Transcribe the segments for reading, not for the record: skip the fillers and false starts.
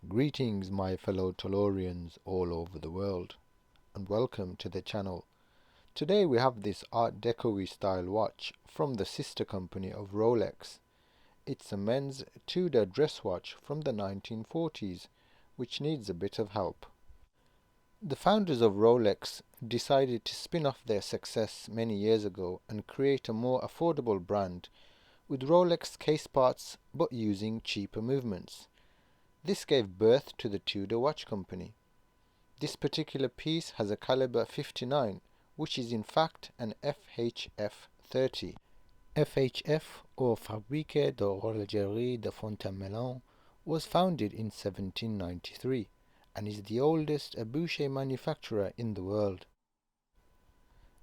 Greetings my fellow Tellurians all over the world, and welcome to the channel. Today we have this Art Deco style watch from the sister company of Rolex. It's a men's Tudor dress watch from the 1940s, which needs a bit of help. The founders of Rolex decided to spin off their success many years ago and create a more affordable brand with Rolex case parts but using cheaper movements. This gave birth to the Tudor Watch Company. This particular piece has a caliber 59, which is in fact an FHF 30. FHF, or Fabrique de Horlogerie de Fontainebleau, was founded in 1793 and is the oldest boucher manufacturer in the world.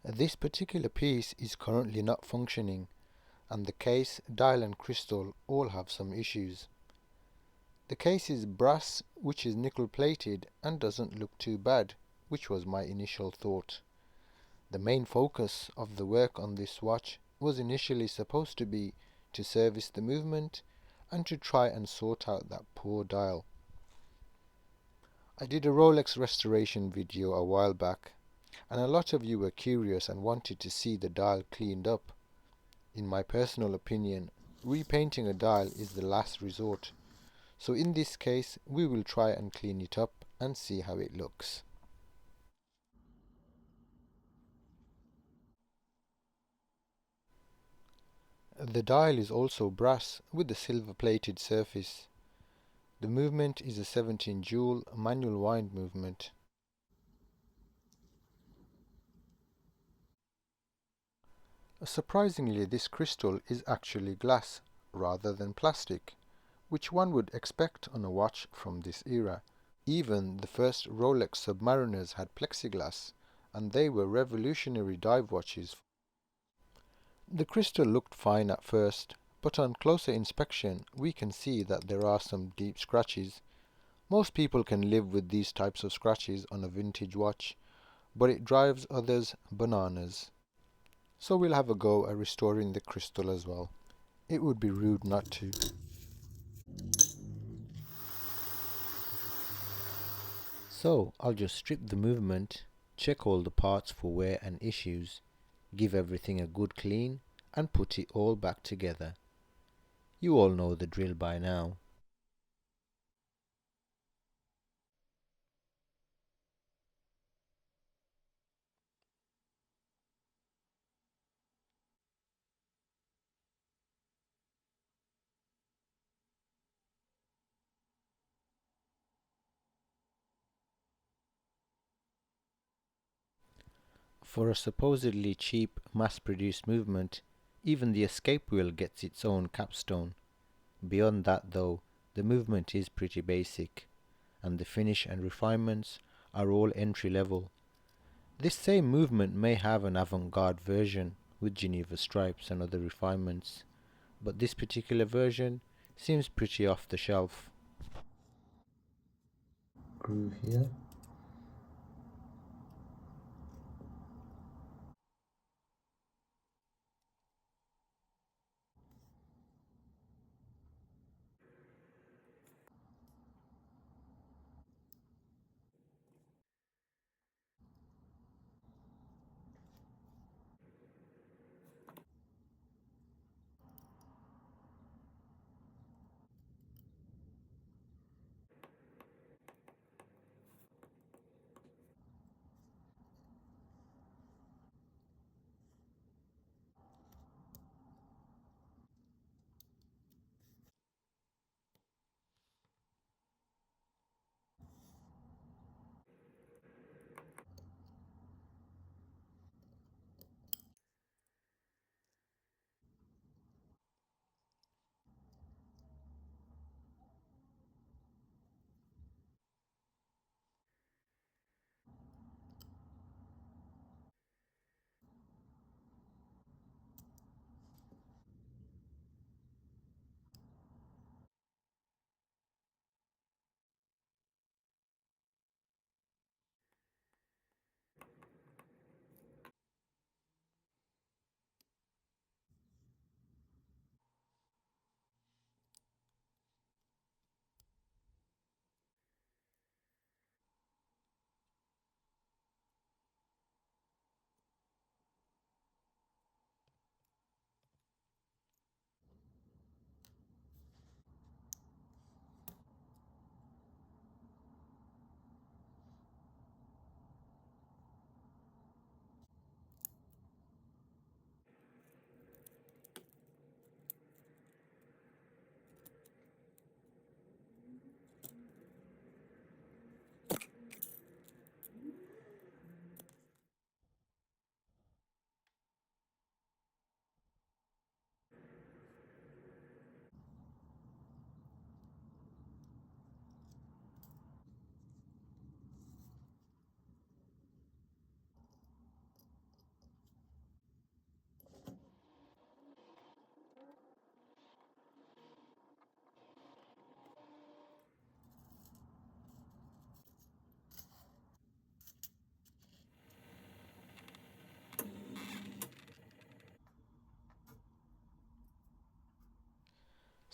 This particular piece is currently not functioning, and the case, dial and crystal all have some issues. The case is brass, which is nickel plated and doesn't look too bad, which was my initial thought. The main focus of the work on this watch was initially supposed to be to service the movement and to try and sort out that poor dial. I did a Rolex restoration video a while back, and a lot of you were curious and wanted to see the dial cleaned up. In my personal opinion, repainting a dial is the last resort. So in this case, we will try and clean it up and see how it looks. The dial is also brass with a silver plated surface. The movement is a 17 joule manual wind movement. Surprisingly, this crystal is actually glass rather than plastic, which one would expect on a watch from this era. Even the first Rolex Submariners had plexiglass, and they were revolutionary dive watches. The crystal looked fine at first, but on closer inspection we can see that there are some deep scratches. Most people can live with these types of scratches on a vintage watch, but it drives others bananas. So we'll have a go at restoring the crystal as well. It would be rude not to. So I'll just strip the movement, check all the parts for wear and issues, give everything a good clean, and put it all back together. You all know the drill by now. For a supposedly cheap, mass-produced movement, even the escape wheel gets its own capstone. Beyond that though, the movement is pretty basic, and the finish and refinements are all entry level. This same movement may have an avant-garde version with Geneva stripes and other refinements, but this particular version seems pretty off the shelf. Groove here.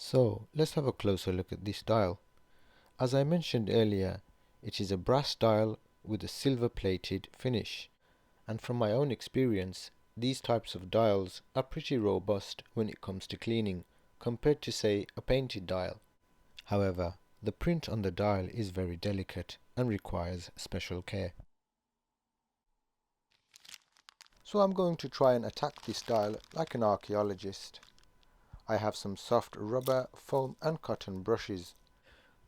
So let's have a closer look at this dial. As I mentioned earlier, it is a brass dial with a silver plated finish, and from my own experience, these types of dials are pretty robust when it comes to cleaning, compared to say a painted dial. However, the print on the dial is very delicate and requires special care. So I'm going to try and attack this dial like an archaeologist. I have some soft rubber, foam and cotton brushes.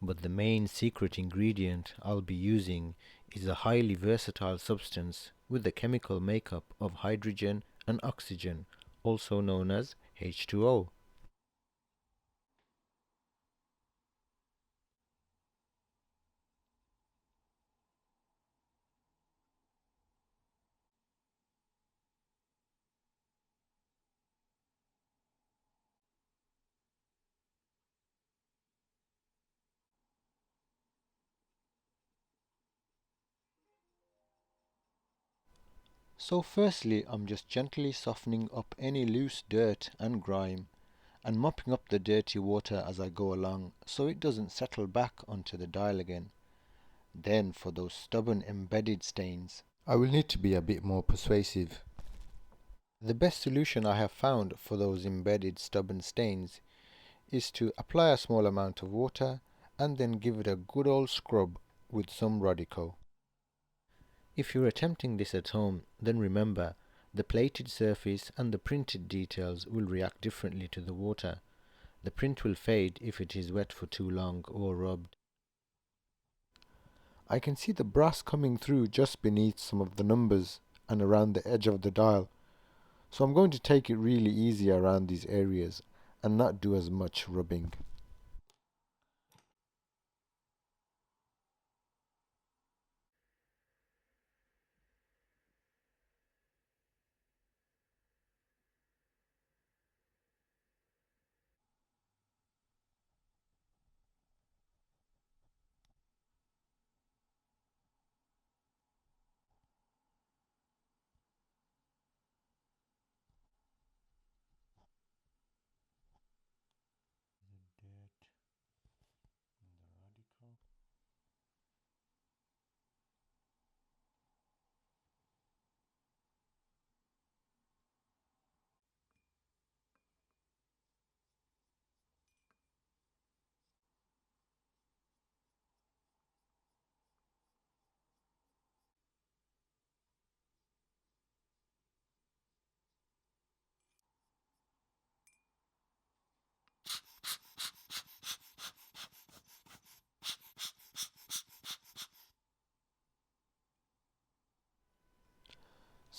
But the main secret ingredient I'll be using is a highly versatile substance with the chemical makeup of hydrogen and oxygen, also known as H2O. So firstly, I'm just gently softening up any loose dirt and grime and mopping up the dirty water as I go along so it doesn't settle back onto the dial again. Then for those stubborn embedded stains, I will need to be a bit more persuasive. The best solution I have found for those embedded stubborn stains is to apply a small amount of water and then give it a good old scrub with some Rodico. If you're attempting this at home, then remember, the plated surface and the printed details will react differently to the water. The print will fade if it is wet for too long or rubbed. I can see the brass coming through just beneath some of the numbers and around the edge of the dial, so I'm going to take it really easy around these areas and not do as much rubbing.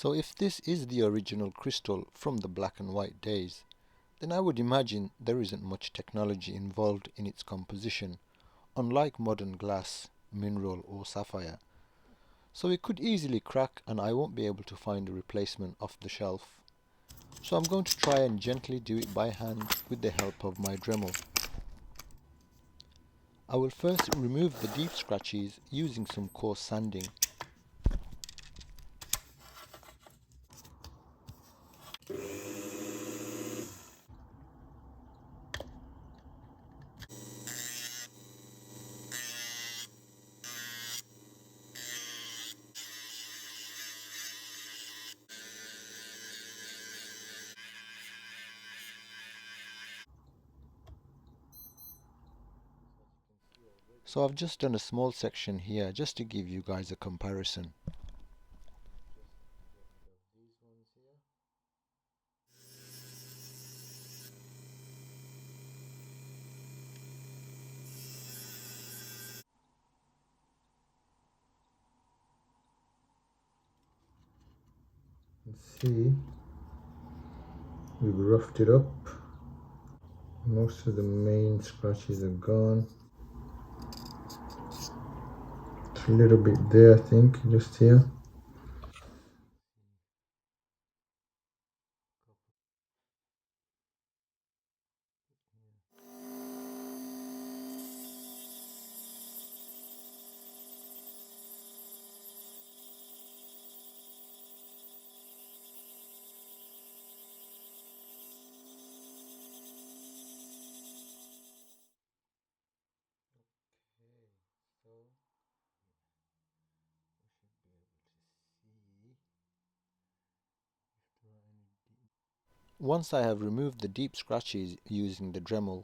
So if this is the original crystal from the black and white days, then I would imagine there isn't much technology involved in its composition, unlike modern glass, mineral or sapphire. So it could easily crack and I won't be able to find a replacement off the shelf. So I'm going to try and gently do it by hand with the help of my Dremel. I will first remove the deep scratches using some coarse sanding. So I've just done a small section here just to give you guys a comparison. See, we've roughed it up. Most of the main scratches are gone. It's a little bit there, I think, just here. Once I have removed the deep scratches using the Dremel,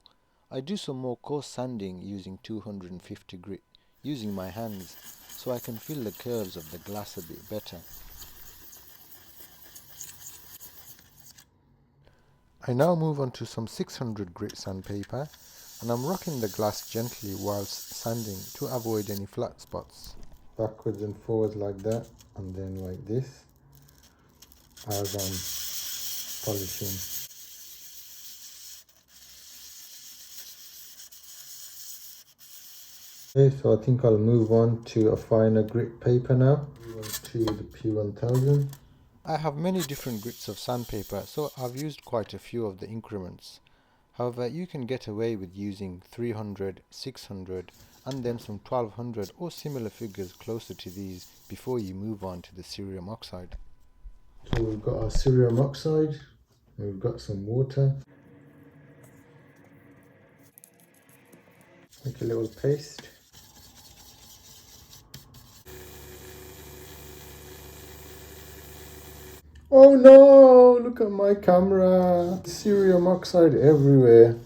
I do some more coarse sanding using 250 grit using my hands so I can feel the curves of the glass a bit better. I now move on to some 600 grit sandpaper and I'm rocking the glass gently whilst sanding to avoid any flat spots. Backwards and forwards like that, and then like this as I'm polishing. Okay, so I think I'll move on to a finer grit paper now. Move on to the P1000. I have many different grits of sandpaper, so I've used quite a few of the increments. However, you can get away with using 300, 600 and then some 1200 or similar figures closer to these before you move on to the cerium oxide. So we've got our cerium oxide, we've got some water. Make a little paste. Oh no! Look at my camera! Cerium oxide everywhere.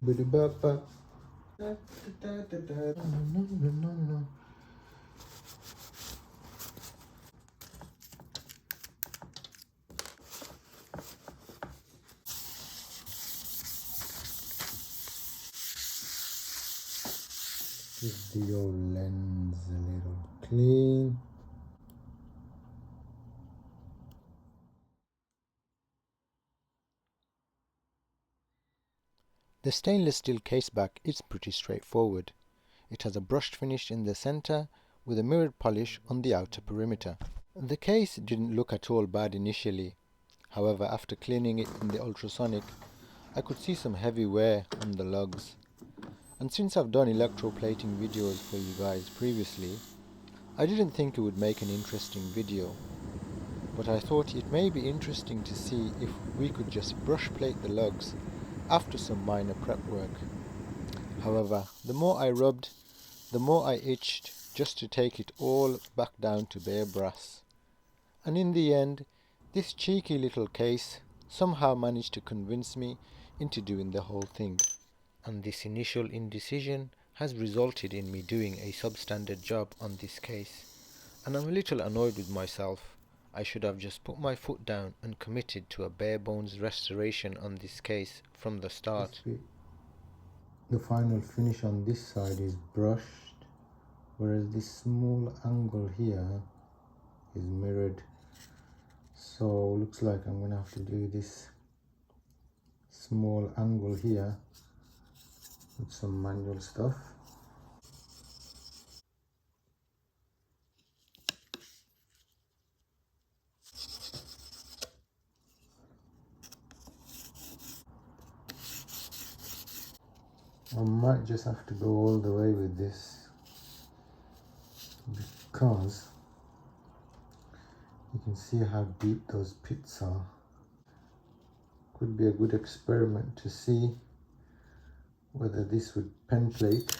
Bidi-bapa. Give the old lens a little clean. The stainless steel case back is pretty straightforward. It has a brushed finish in the center with a mirrored polish on the outer perimeter. The case didn't look at all bad initially. However, after cleaning it in the ultrasonic, I could see some heavy wear on the lugs. And since I've done electroplating videos for you guys previously, I didn't think it would make an interesting video. But I thought it may be interesting to see if we could just brush plate the lugs after some minor prep work. However, the more I rubbed, the more I itched just to take it all back down to bare brass. And in the end, this cheeky little case somehow managed to convince me into doing the whole thing. And this initial indecision has resulted in me doing a substandard job on this case. And I'm a little annoyed with myself. I should have just put my foot down and committed to a bare bones restoration on this case from the start. The final finish on this side is brushed, whereas this small angle here is mirrored. So looks like I'm gonna have to do this small angle here with some manual stuff. I might just have to go all the way with this because you can see how deep those pits are. Could be a good experiment to see whether this would pen plate.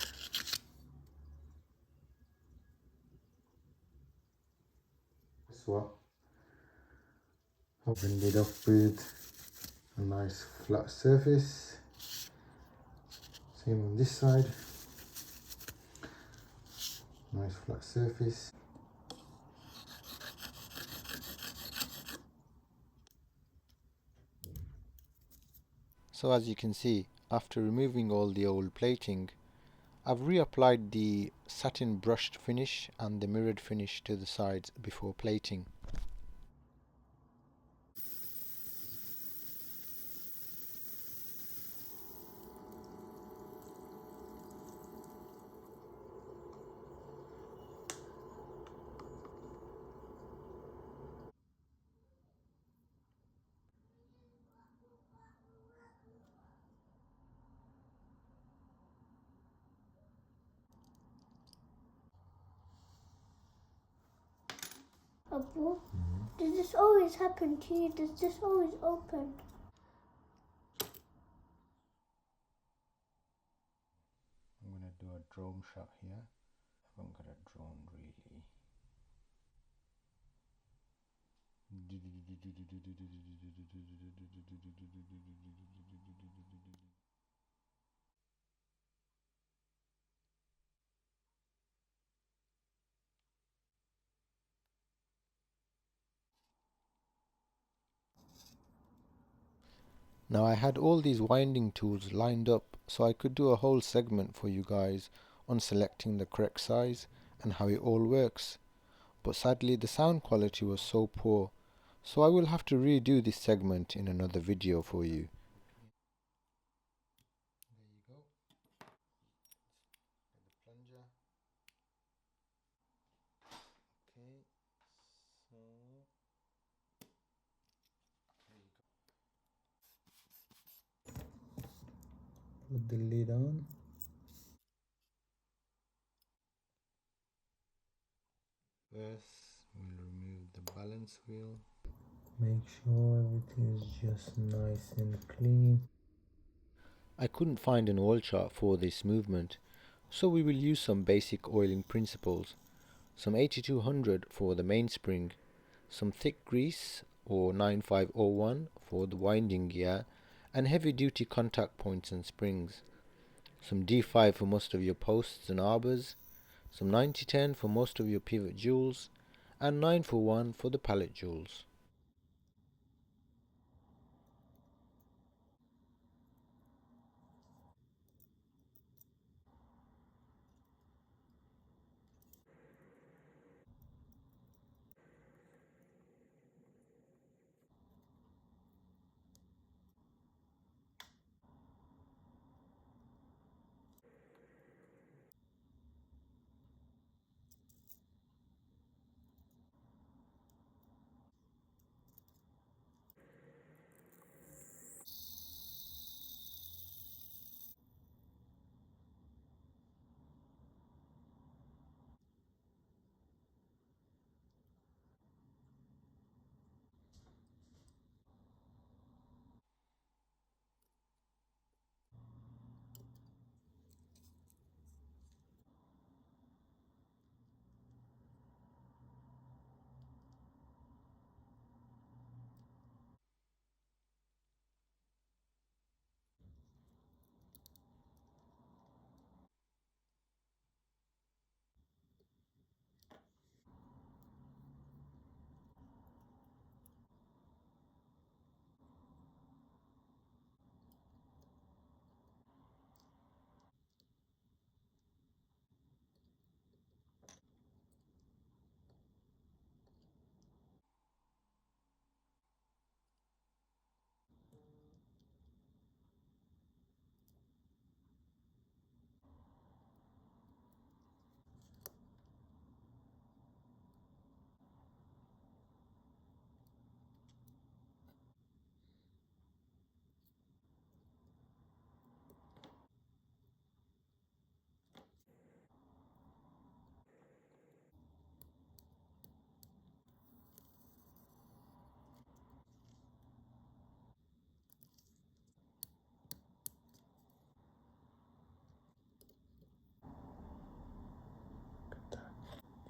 Guess what? I've ended up with a nice flat surface. Same on this side. Nice flat surface. So as you can see, after removing all the old plating, I've reapplied the satin brushed finish and the mirrored finish to the sides before plating. Does this always happen to you? Does this always open? I'm going to do a drone shot here. I haven't got a drone really. Now I had all these winding tools lined up so I could do a whole segment for you guys on selecting the correct size and how it all works. But sadly the sound quality was so poor, so I will have to redo this segment in another video for you. There you go. Get the plunger. Okay. So put the lid on. First, we'll remove the balance wheel. Make sure everything is just nice and clean. I couldn't find an oil chart for this movement, so we will use some basic oiling principles. Some 8200 for the mainspring, some thick grease or 9501 for the winding gear, and heavy duty contact points and springs. Some D5 for most of your posts and arbors, some 9010 for most of your pivot jewels, and 941 for the pallet jewels.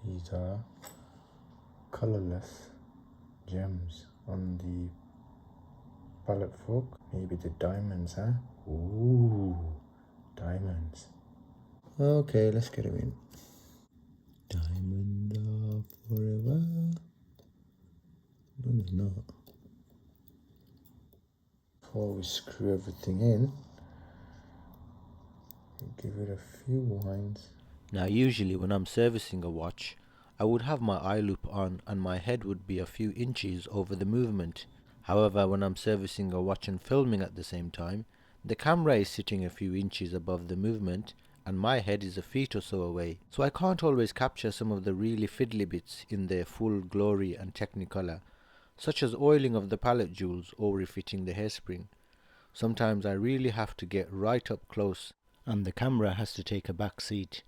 These are colorless gems on the palette fork. Maybe the diamonds, huh? Ooh, diamonds. Okay, let's get them in. Diamonds are forever. No, it's not. Before we screw everything in, give it a few winds. Now usually when I'm servicing a watch, I would have my eye loop on and my head would be a few inches over the movement. However, when I'm servicing a watch and filming at the same time, the camera is sitting a few inches above the movement and my head is a feet or so away. So I can't always capture some of the really fiddly bits in their full glory and technicolor, such as oiling of the pallet jewels or refitting the hairspring. Sometimes I really have to get right up close and the camera has to take a back seat.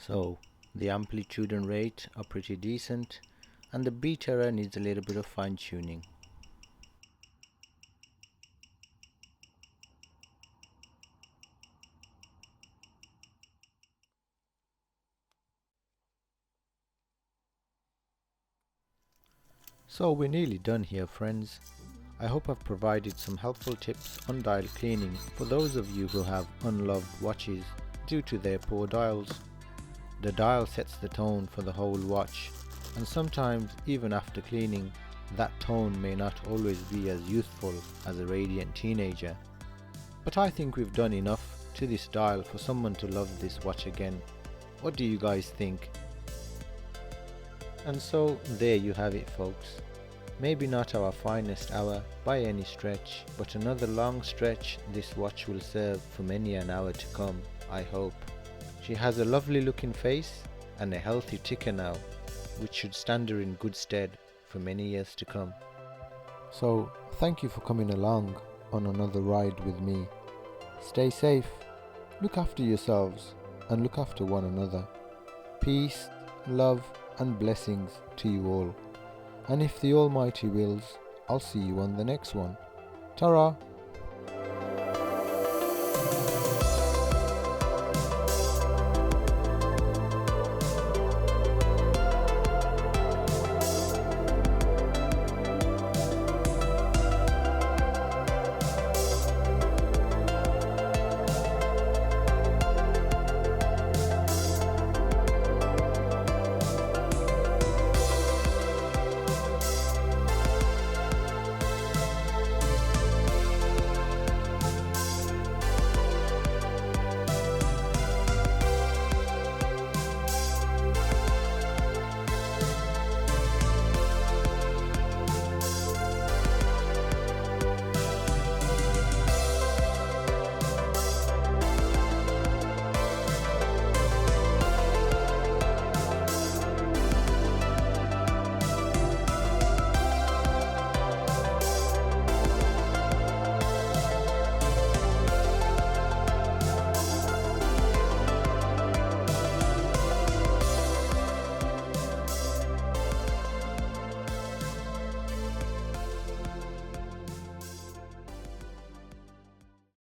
So the amplitude and rate are pretty decent, and the beat error needs a little bit of fine tuning. So we're nearly done here, friends. I hope I've provided some helpful tips on dial cleaning for those of you who have unloved watches due to their poor dials. The dial sets the tone for the whole watch, and sometimes even after cleaning, that tone may not always be as youthful as a radiant teenager. But I think we've done enough to this dial for someone to love this watch again. What do you guys think? And so there you have it, folks. Maybe not our finest hour by any stretch, but another long stretch this watch will serve for many an hour to come, I hope. She has a lovely looking face and a healthy ticker now, which should stand her in good stead for many years to come. So thank you for coming along on another ride with me. Stay safe, look after yourselves, and look after one another. Peace, love, and blessings to you all. And if the Almighty wills, I'll see you on the next one. Ta-ra!